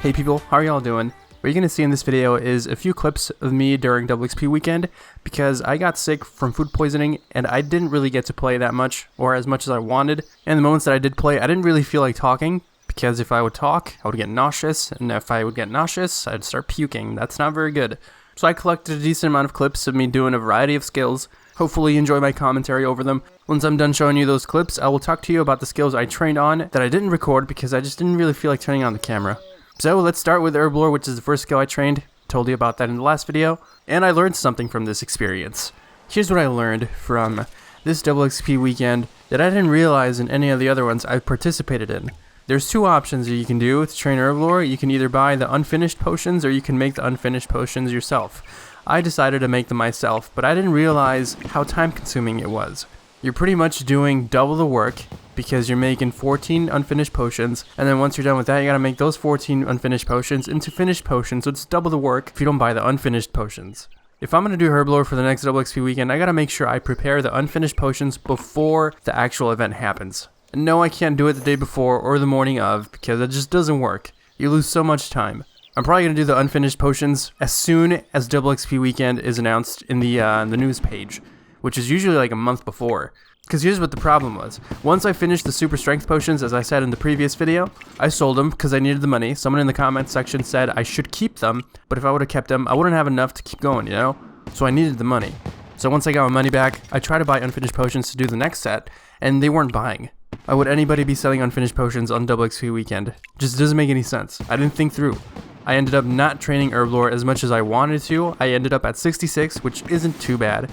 Hey people, how are y'all doing? What you're going to see in this video is a few clips of me during Double XP weekend because I got sick from food poisoning and I didn't really get to play that much or as much as I wanted. And the moments that I did play, I didn't really feel like talking because if I would talk, I would get nauseous, and if I would get nauseous, I'd start puking. That's not very good. So I collected a decent amount of clips of me doing a variety of skills. Hopefully you enjoy my commentary over them. Once I'm done showing you those clips, I will talk to you about the skills I trained on that I didn't record because I just didn't really feel like turning on the camera. So let's start with Herb Lore, which is the first skill I trained. Told you about that in the last video, and I learned something from this experience. Here's what I learned from this Double XP weekend that I didn't realize in any of the other ones I participated in. There's two options that you can do to train Herb Lore. You can either buy the unfinished potions or you can make the unfinished potions yourself. I decided to make them myself, but I didn't realize how time consuming it was. You're pretty much doing double the work because you're making 14 unfinished potions, and then once you're done with that, you gotta make those 14 unfinished potions into finished potions, so it's double the work if you don't buy the unfinished potions. If I'm gonna do Herb Lore for the next Double XP weekend, I gotta make sure I prepare the unfinished potions before the actual event happens. And no, I can't do it the day before or the morning of because it just doesn't work. You lose so much time. I'm probably going to do the unfinished potions as soon as Double XP weekend is announced in the news page, which is usually like a month before. Because here's what the problem was. Once I finished the super strength potions, as I said in the previous video, I sold them because I needed the money. Someone in the comments section said I should keep them, but if I would have kept them, I wouldn't have enough to keep going, you know? So I needed the money. So once I got my money back, I tried to buy unfinished potions to do the next set, and they weren't buying. Why would anybody be selling unfinished potions on Double XP weekend? Just doesn't make any sense. I didn't think through. I ended up not training Herb Lore as much as I wanted to. I ended up at 66, which isn't too bad.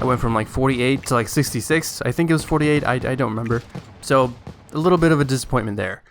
I went from like 48 to like 66. I think it was 48. I don't remember. So a little bit of a disappointment there.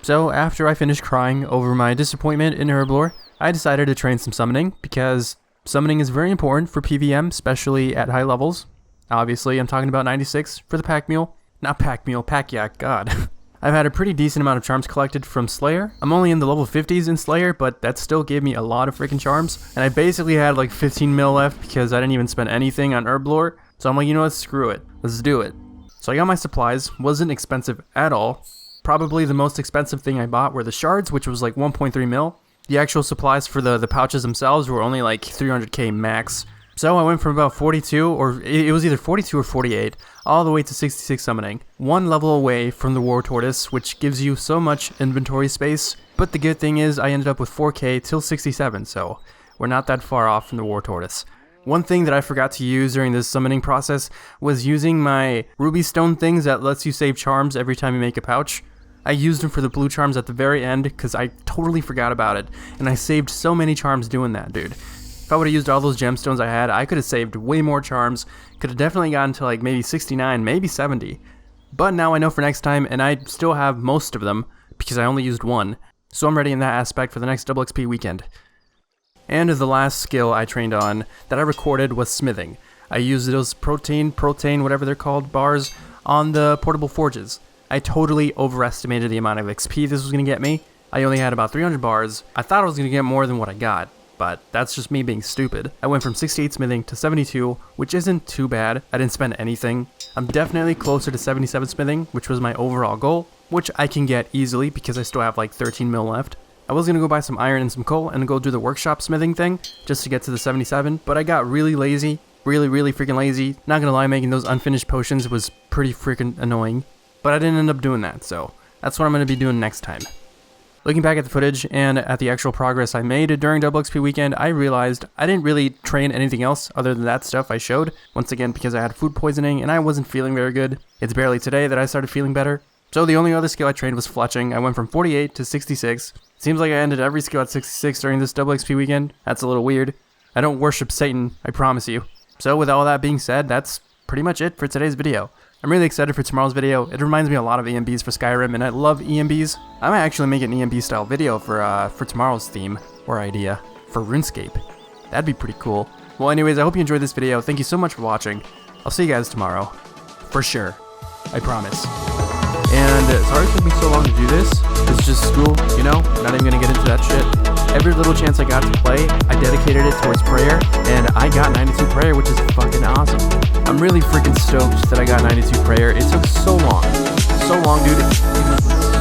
So after I finished crying over my disappointment in Herb Lore, I decided to train some summoning because summoning is very important for PVM, especially at high levels. Obviously, I'm talking about 96 for the pack mule. Not pack mule, pack yak, god. I've had a pretty decent amount of charms collected from Slayer. I'm only in the level 50s in Slayer, but that still gave me a lot of freaking charms. And I basically had like 15 mil left because I didn't even spend anything on Herb Lore. So I'm like, you know what, screw it. Let's do it. So I got my supplies. Wasn't expensive at all. Probably the most expensive thing I bought were the shards, which was like 1.3 mil. The actual supplies for the pouches themselves were only like 300k max. So I went from about 42, or it was either 42 or 48, all the way to 66 summoning. One level away from the War Tortoise, which gives you so much inventory space. But the good thing is I ended up with 4k till 67, so we're not that far off from the War Tortoise. One thing that I forgot to use during this summoning process was using my ruby stone things that lets you save charms every time you make a pouch. I used them for the blue charms at the very end because I totally forgot about it, and I saved so many charms doing that, dude. If I would have used all those gemstones I had, I could have saved way more charms, could have definitely gotten to like maybe 69, maybe 70. But now I know for next time, and I still have most of them, because I only used one, so I'm ready in that aspect for the next Double XP weekend. And the last skill I trained on that I recorded was smithing. I used those protein, whatever they're called, bars on the portable forges. I totally overestimated the amount of XP this was going to get me. I only had about 300 bars. I thought I was going to get more than what I got. But that's just me being stupid. I went from 68 smithing to 72, which isn't too bad. I didn't spend anything. I'm definitely closer to 77 smithing, which was my overall goal, which I can get easily because I still have like 13 mil left. I was going to go buy some iron and some coal and go do the workshop smithing thing just to get to the 77, but I got really lazy. Really freaking lazy. Not gonna lie, making those unfinished potions was pretty freaking annoying. But I didn't end up doing that, so that's what I'm going to be doing next time. Looking back at the footage and at the actual progress I made during Double XP weekend, I realized I didn't really train anything else other than that stuff I showed. Once again, because I had food poisoning and I wasn't feeling very good. It's barely today that I started feeling better. So the only other skill I trained was fletching. I went from 48 to 66. Seems like I ended every skill at 66 during this Double XP weekend. That's a little weird. I don't worship Satan, I promise you. So with all that being said, that's pretty much it for today's video. I'm really excited for tomorrow's video. It reminds me a lot of EMBs for Skyrim, and I love EMBs. I might actually make an EMB style video for tomorrow's theme or idea for RuneScape. That'd be pretty cool. Well, anyways, I hope you enjoyed this video. Thank you so much for watching. I'll see you guys tomorrow. For sure. I promise. And sorry it took me so long to do this. It's just school, you know? Not even gonna get into that shit. Every little chance I got to play, I dedicated it towards prayer, and I got 92 prayer, which is fucking awesome. I'm really freaking stoked that I got 92 prayer. It took so long, dude.